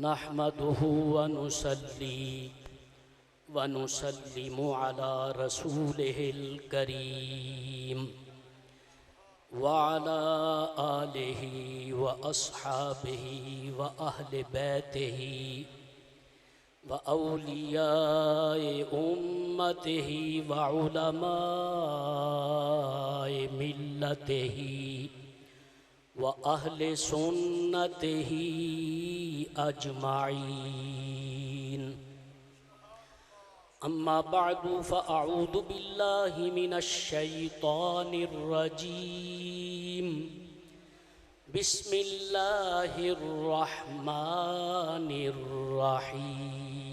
नहमदुहु व नुसल्ली व नुसल्लिमु अला रसूलिहिल करीम व अला आलिहि व अस्हाबिहि व अहले बैतिहि व औलियाए उम्मतिहि व उलमाए मिल्लतिहि व अहले सुन्नतिहि अजमाईन। अम्मा बअदु फ़अऊज़ु बिल्लाहि मिनश शैतानिर रजीम। बिस्मिल्लाहिर रहमानिर रहीम।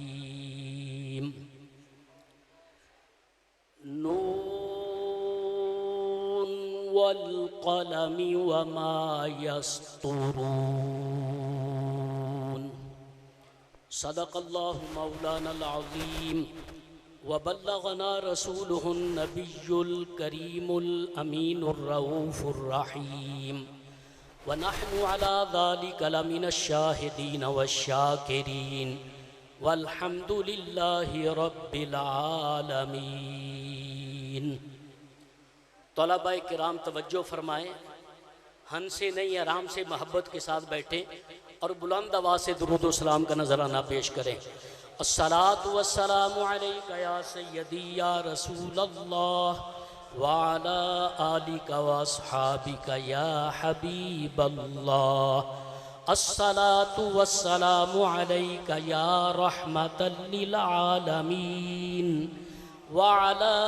नून वल क़लमि वमा यस्तुरून। सदक़ल्लाहु मौलानल अज़ीम व बल्लगना रसूलुहुन नबियुल करीमुल अमीनुर रऊफ़ुर रहीम व नहनु अला ज़ालिका लमिनश शाहिदीन वश्शाकिरीन वल्हम्दुलिल्लाहि रब्बिल आलमीन। तलबाए किराम तवज्जो फरमाएँ, हंसे नहीं, आराम से मोहब्बत के साथ बैठें और बुलंद आवाज़ से दुरूद व सलाम का नजराना पेश करें। अस्सलातु वस्सलामु अलैका या सय्यदी या रसूलल्लाह व अला आलिका व अस्हाबिका या हबीबल्लाह। अस्सलातु वस्सलामु अलैका या रहमतल लिल आलमीन व अला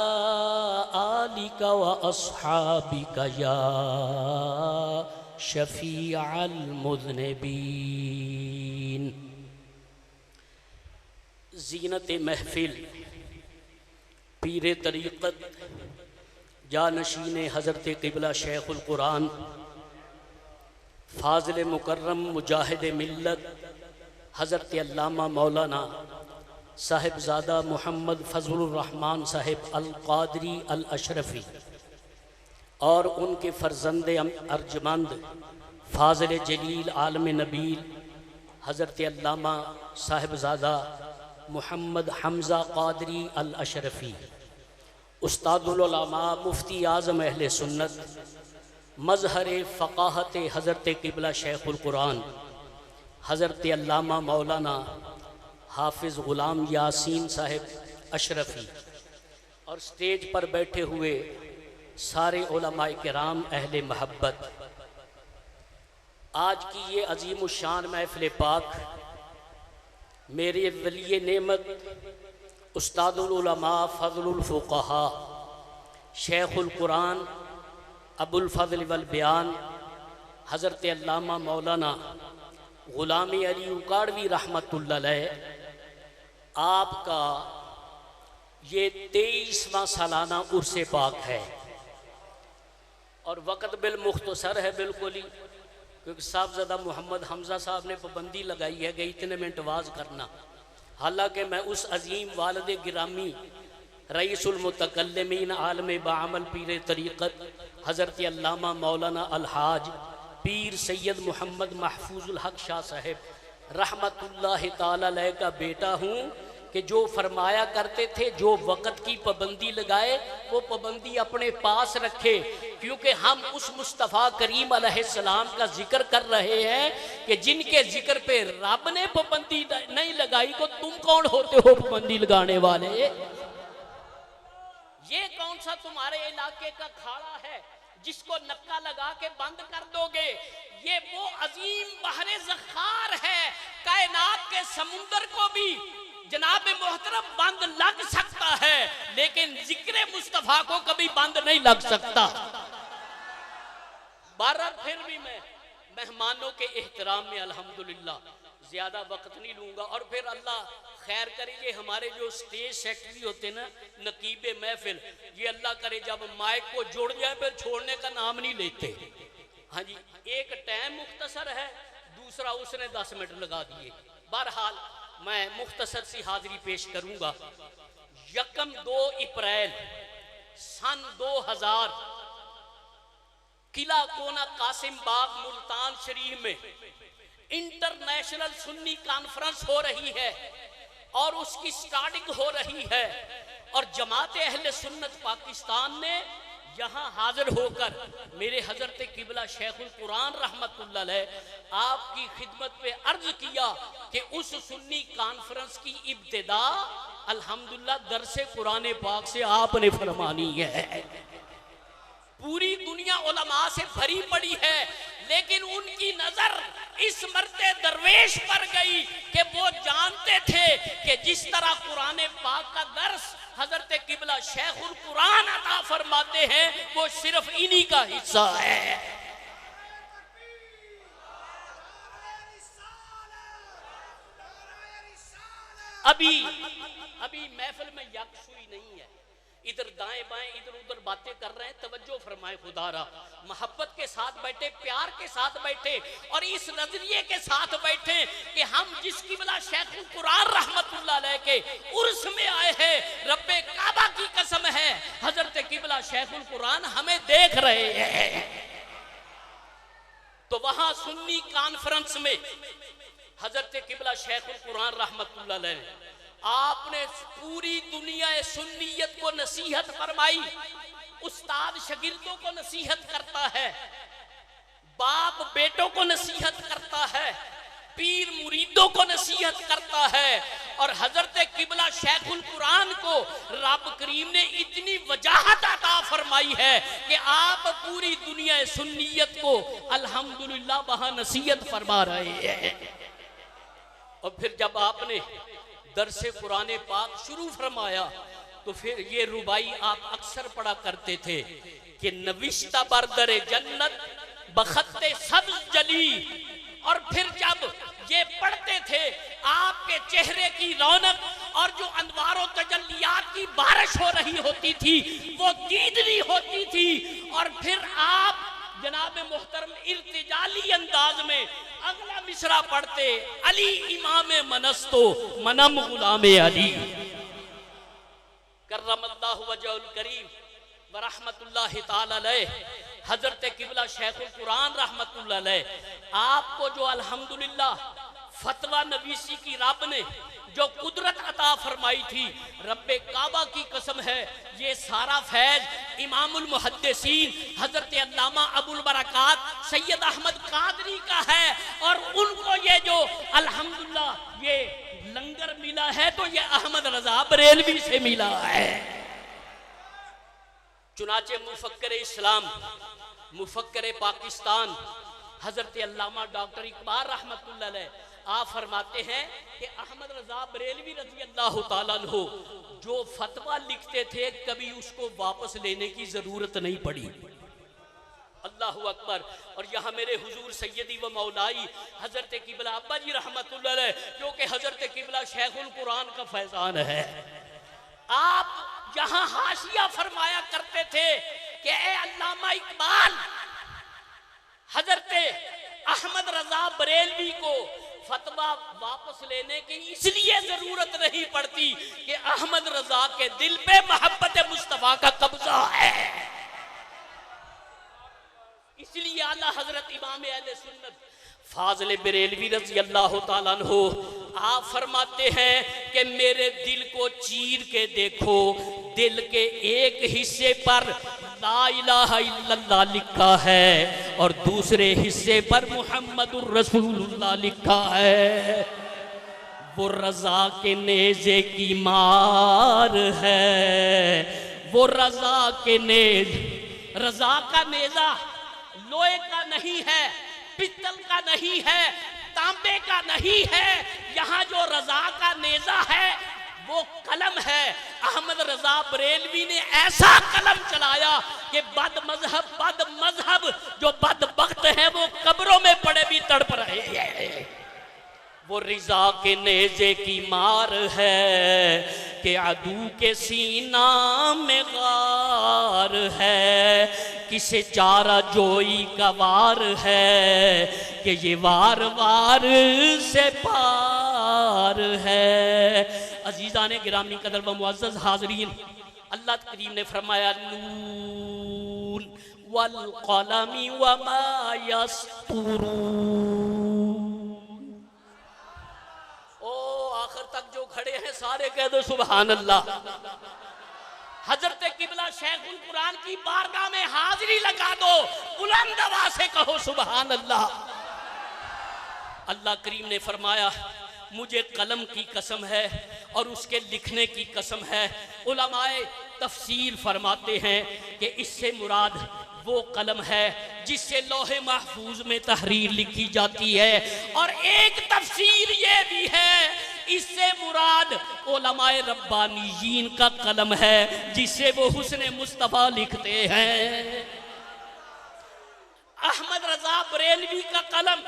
आलिका व अस्हाबिका या शफ़ीअल मुज़निबीन। ज़ीनत महफ़िल पीर तरीक़त जानशीन हज़रत क़िबला शेख़ुल क़ुरान फ़ाज़िल मुकर्रम मुजाहिद मिल्लत हज़रत अल्लामा मौलाना साहिबज़ादा मोहम्मद फ़ज़लुर रहमान साहिब अल क़ादरी अल अशरफ़ी और उनके फ़र्ज़ंद अर्जमंद फ़ाज़िल जलील आलम नबील हज़रत अल्लामा साहिबज़ादा मोहम्मद हम्ज़ा क़ादरी अल अशरफ़ी उस्तादुल उलमा मुफ्ती आज़म अहले सुन्नत मज़हर फ़क़ाहत हज़रत क़िबला शेख़ुल क़ुरान हज़रत अल्लामा मौलाना हाफिज़ ग़ुलाम यासीन साहिब अशरफ़ी और स्टेज पर बैठे हुए सारे उलमाए किराम अहले महब्बत, आज की ये अजीम शान महफ़िल पाक मेरे वली नेमत उस्तादुल उलमा फ़ज़लुल फ़ुक़हा शेख़ुल क़ुरान अबुल फ़ज़ल वल बयान हज़रत अल्लामा मौलाना ग़ुलाम अली उकाड़वी रहमतुल्लाह अलैह, आपका ये 23वां सालाना उर्से पाक है और वक़्त बिल मुख्तसर है बिल्कुल ही, क्योंकि साहबज़ादा मोहम्मद हमज़ा साहब ने पाबंदी लगाई है कि इतने मिनट वाज़ करना। हालांकि मैं उस अजीम वालिद गिरामी रईसुल मुतकल्लिमीन आलम बाअमल पीर तरीक़त हज़रत अल्लामा मौलाना अलहाज पीर सैयद मोहम्मद महफूजुल हक शाह साहिब रहमतुल्लाहि ताला अलैह का बेटा हूँ कि जो फरमाया करते थे जो वक़्त की पाबंदी लगाए वो पाबंदी अपने पास रखे, क्योंकि हम उस मुस्तफ़ा करीम अलैहिस्सलाम का जिक्र कर रहे हैं कि जिनके जिक्र पे रब ने पाबंदी नहीं लगाई को तुम कौन होते हो पाबंदी लगाने वाले? ये कौन सा तुम्हारे इलाके का खाड़ा है जिसको नक्का लगा के बंद कर दोगे? ये वो अजीम बहरे ज़ख़ार है, कायनात के समुंदर को भी जनाब मोहतरम बंद लग सकता है, लेकिन जिक्र मुस्तफ़ा को कभी बंद नहीं लग सकता। बारह फिर भी मैं मेहमानों के एहतराम में अल्हम्दुलिल्लाह ज़्यादा वक्त नहीं लूँगा और फिर अल्लाह खैर करे, ये हमारे जो स्टेज सेक्रेटरी होते ना नकीब महफिल, ये अल्लाह करे जब माइक को जोड़ जाए फिर छोड़ने का नाम नहीं लेते। हाँ जी, एक टाइम मुख्तसर है, दूसरा उसने 10 मिनट लगा दिए। बहरहाल मैं मुख्तसर सी हाजिरी पेश करूंगा। यकम 2 अप्रैल सन 2000 किला कोना कासिम बाग मुल्तान शरीफ में इंटरनेशनल सुन्नी कॉन्फ्रेंस हो रही है और उसकी स्टार्टिंग हो रही है, और जमात अहले सुन्नत पाकिस्तान ने यहाँ हाजिर होकर मेरे हजरत किबला शेखुल कुरान रहमतुल्लाह अलैह आपकी खिदमत पे अर्ज किया कि उस सुन्नी कॉन्फ्रेंस की इब्तिदा अल्हम्दुलिल्लाह दरसे कुरान पाक से आपने फरमानी है। पूरी दुनिया उलमा से भरी पड़ी है, लेकिन उनकी नजर इस मर्ते दरवेश पर गई कि वो जानते थे कि जिस तरह कुरान पाक का दर्स हजरत किबला शेखुल कुरान अता फरमाते हैं वो सिर्फ इन्हीं का हिस्सा है। अभी महफिल में यकसुई नहीं है, इधर दाएं बाएं इधर उधर बातें कर रहे हैं। तवज्जो फरमाए खुदारा, मोहब्बत के साथ बैठे, प्यार के साथ बैठे और इस नजरिए के साथ बैठे कि हम जिस किबला शेखुल कुरान रहमतुल्लाह अलैह के उर्स में आए हैं, रब्बे काबा की कसम है हजरत किबला शेखुल कुरान हमें देख रहे हैं। तो वहां सुन्नी कॉन्फ्रेंस में हजरत किबला शेखुल कुरान रहमतुल्लाह अलैह आपने पूरी दुनिया सुन्नियत को नसीहत फरमाई। उस्ताद शागिर्दों को नसीहत करता है, बाप बेटों को नसीहत करता है, पीर मुरीदों को नसीहत करता है, और हजरत किबला शेखुल कुरान को रब करीम ने इतनी वजाहत अता फरमाई है कि आप पूरी दुनिया सुन्नियत को अल्हम्दुलिल्लाह वहां नसीहत फरमा रहे हैं। और फिर जब आपने दरसे कुरान पाक शुरू फरमाया तो फिर ये रुबाई आप अक्सर पढ़ा करते थे कि नविश्ता बरदरे जन्नत बखत्ते सब्ज जली, और फिर जब ये पढ़ते थे आपके चेहरे की रौनक और जो अनवारो तजल्लियात की बारिश हो रही होती थी वो दीदनी होती थी। और फिर आप जनाब मुहतरम इर्तिजाली अंदाज में अगला मिसरा पढ़ते, अली इमाम मनस्तो मनम गुलामे अली करमल्लाहु वजहुल करीम व रहमतुल्लाहि ताला अलैह। हजरत किबला शेखुल कुरान रहमतुल्लाह अलैह आपको जो अल्हम्दुलिल्लाह फतवा नवीसी की रब ने जो कुदरत अता फरमाई थी, रब्बे काबा की कसम है ये सारा फैज इमामुल मुहद्दिसीन हजरत अल्लामा अबुल बरकात सैयद अहमद कादरी का है, और उनको ये जो अल्हम्दुलिल्लाह ये लंगर मिला है तो ये अहमद रजा बरेलवी से मिला है। चुनाचे मुफक्कर इस्लाम मुफक्कर पाकिस्तान हजरत अल्लामा डॉक्टर इकबाल रहमतुल्लाह अलैह आप फरमाते हैं कि अहमद रजा बरेलवी रजी अल्लाह ताला अन्हु जो फतवा लिखते थे कभी उसको वापस लेने की जरूरत नहीं पड़ी। अल्लाहु अकबर। और यहाँ मेरे हुजूर सैयदी व मौलाई हजरत किबला अब्बा जी रहमतुल्लाह अलैह जो कि हजरत किबला शेखुल कुरान का फैजान है, आप यहाँ हाशिया फरमाया करते थे कि ए अल्लामा इकबाल, हजरत अहमद रजा बरेलवी को फतवा वापस लेने की इसलिए जरूरत नहीं पड़ती कि अहमद रजा के दिल पे मोहब्बत मुस्तफा का कब्जा है। इसलिए आला हजरत इमाम अहले सुन्नत फाज़िल बरेलवी रज़ी अल्लाह ताला अन्हु आप फरमाते हैं कि मेरे दिल को चीर के देखो, दिल के एक हिस्से पर ला इलाहा इल्लल्लाह लिखा है और दूसरे हिस्से पर मुहम्मदुर रसूलुल्लाह लिखा है। वो रजा के नेज़े की मार है, वो रजा के नेज़, रजा का नेज़ा लोहे का नहीं है, पित्तल का नहीं है, तांबे का नहीं है, यहाँ जो रजा का नेज़ा है वो कलम है। अहमद रजा बरेलवी ने ऐसा कलम चलाया कि बद मजहब जो बदबख्त है वो कब्रों में पड़े भी तड़प रहे हैं। वो रिजा के नेज़े की मार है कि अदू के सीना में गार है, किसे चारा जोई का वार है कि ये वार वार से पार है। अजीज़ाने गिरामी कदर व मुअज़्ज़ज़ हाज़रीन, अल्लाह करीम ने फरमाया नून वल क़लमी वमा यस्तुरून, हैं सारे कह दो सुभान अल्लाह। हजरत किबला शेखुल कुरान की बारगाह में हाजिरी लगा दो, बुलंद आवाज से कहो सुभान अल्लाह। अल्लाह करीम ने फरमाया मुझे कलम की कसम है और उसके लिखने की कसम है। उलमाए तफसीर फरमाते हैं कि इससे मुराद वो कलम है जिससे लोहे महफूज में तहरीर लिखी जाती है, और एक तफसीर ये भी है इससे मुराद उलमाए रब्बानीयीन का कलम है जिससे वो हुस्ने मुस्तफा लिखते हैं। अहमद रजा बरेलवी का कलम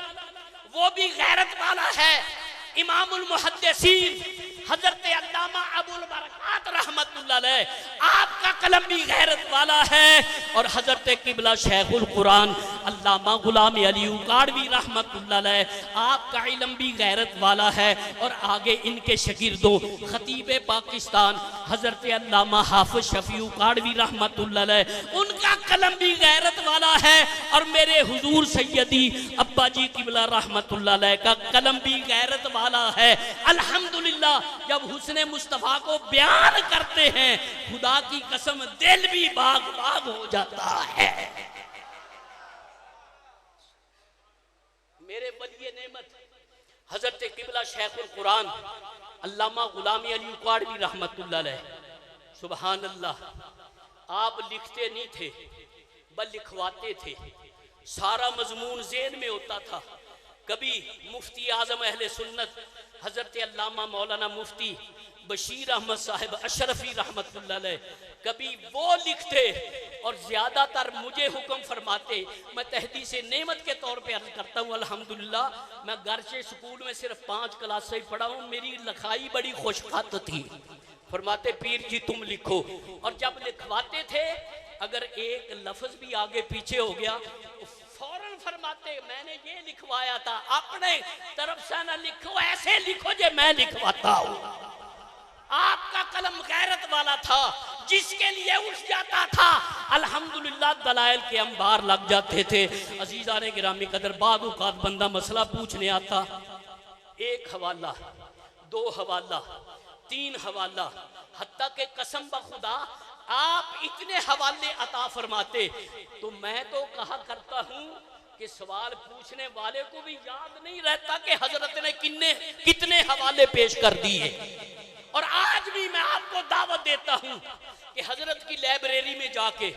वो भी गैरत वाला है। इमामुल मुहद्दिसीन हजरत अल्लामा अबुल बरकात रहमतुल्लाह अलैह आपका कलम भी गैरत वाला है, और हजरत किबला शेखुल कुरान अल्लामा गुलाम अली उकाड़वी रहमतुल्लाह अलैह आपका इल्म भी गैरत वाला है। और आगे इनके शागिर्दों खतीब पाकिस्तान हजरत अल्लामा हाफिज शफी उकाड़वी रहमतुल्लाह अलैह उनका कलम भी गैरत वाला है, और मेरे हुजूर सैयदी अब्बा जी किबला रहमतुल्लाह अलैह का कलम भी गैरत वाला है। अल्हम्दुलिल्लाह जब हुस्ने मुस्तफा को बयान करते हैं खुदा की कसम दिल भी बाग बाग हो जाता है। मेरे वली नेमत हजरत किबला शेखुल कुरान अल्लामा गुलामी अली उकाड़वी रहमतुल्लाह अलैह सुभान अल्लाह, आप लिखते नहीं थे बल लिखवाते थे। सारा मजमून ज़हन में होता था। कभी मुफ्ती आजम अहले सुन्नत हजरत अल्लामा मौलाना मुफ्ती बशीर अहमद साहिब अशरफी रहमतुल्लाह अलैह कभी वो लिखते और ज्यादातर मुझे हुक्म फरमाते। मैं तहदी से नेमत के तौर पे अर्ज करता हूँ अल्हम्दुलिल्लाह मैं घर से स्कूल में सिर्फ 5 क्लास से ही पढ़ा हूँ, मेरी लिखाई बड़ी खुशखत थी। फरमाते पीर जी तुम लिखो, और जब लिखवाते थे अगर एक लफ्ज भी आगे पीछे हो गया फौरन फरमाते मैंने ये लिखवाया था, अपने तरफ से ना लिखो, ऐसे लिखो जो मैं लिखवाता हूँ। आपका कलम गैरत वाला था जिसके लिए उठ जाता था अल्हम्दुलिल्लाह दलाइल के अंबार लग जाते थे। अजीज़ाने गिरामी कदर बाद औक़ात बंदा मसला पूछने आता, 1 हवाला 2 हवाला 3 हवाला, हत्ता के कसम बखुदा आप इतने हवाले अता फरमाते तो मैं तो कहा करता हूँ कि सवाल पूछने वाले को भी याद नहीं रहता कि हजरत ने कितने हवाले पेश कर दिए। और आज भी मैं आपको दावत देता हूँ कि हजरत की लाइब्रेरी में जाके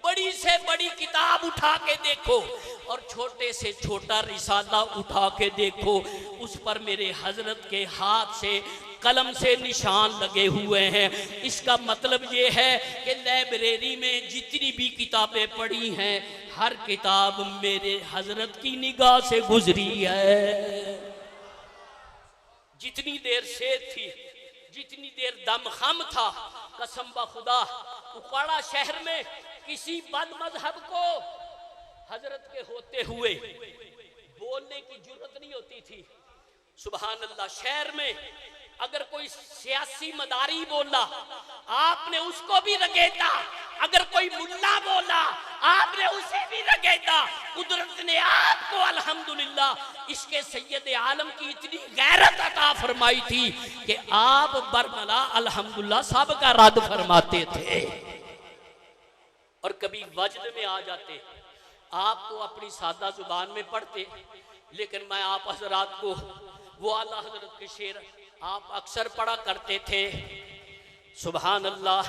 बड़ी से बड़ी किताब उठा के देखो और छोटे से छोटा रिसाला उठा के देखो, उस पर मेरे हजरत के हाथ से कलम से निशान लगे हुए हैं। इसका मतलब ये है कि लाइब्रेरी में जितनी भी किताबें पढ़ी हैं हर किताब मेरे हजरत की निगाह से गुजरी है। जितनी देर सेद थी, जितनी देर दम खम था, कसम ब खुदा उकाड़ा शहर में किसी बद मजहब को हजरत के होते हुए बोलने की जरूरत नहीं होती थी। सुभान अल्लाह, शहर में अगर कोई सियासी मदारी बोला आपने उसको भी रगेता, अगर कोई मुल्ला बोला आपने उसे भी रगेता। कुदरत ने आपको अल्हम्दुलिल्लाह इसके सैयद आलम की इतनी गैरत अता फरमाई थी कि आप बरमला अल्हम्दुलिल्लाह सब का रद्द फरमाते थे और कभी वजद में आ जाते। आप तो अपनी सादा जुबान में पढ़ते, लेकिन मैं आप हजरात को वो आला हजरत के शेर आप अक्सर पढ़ा करते थे। सुभान अल्लाह।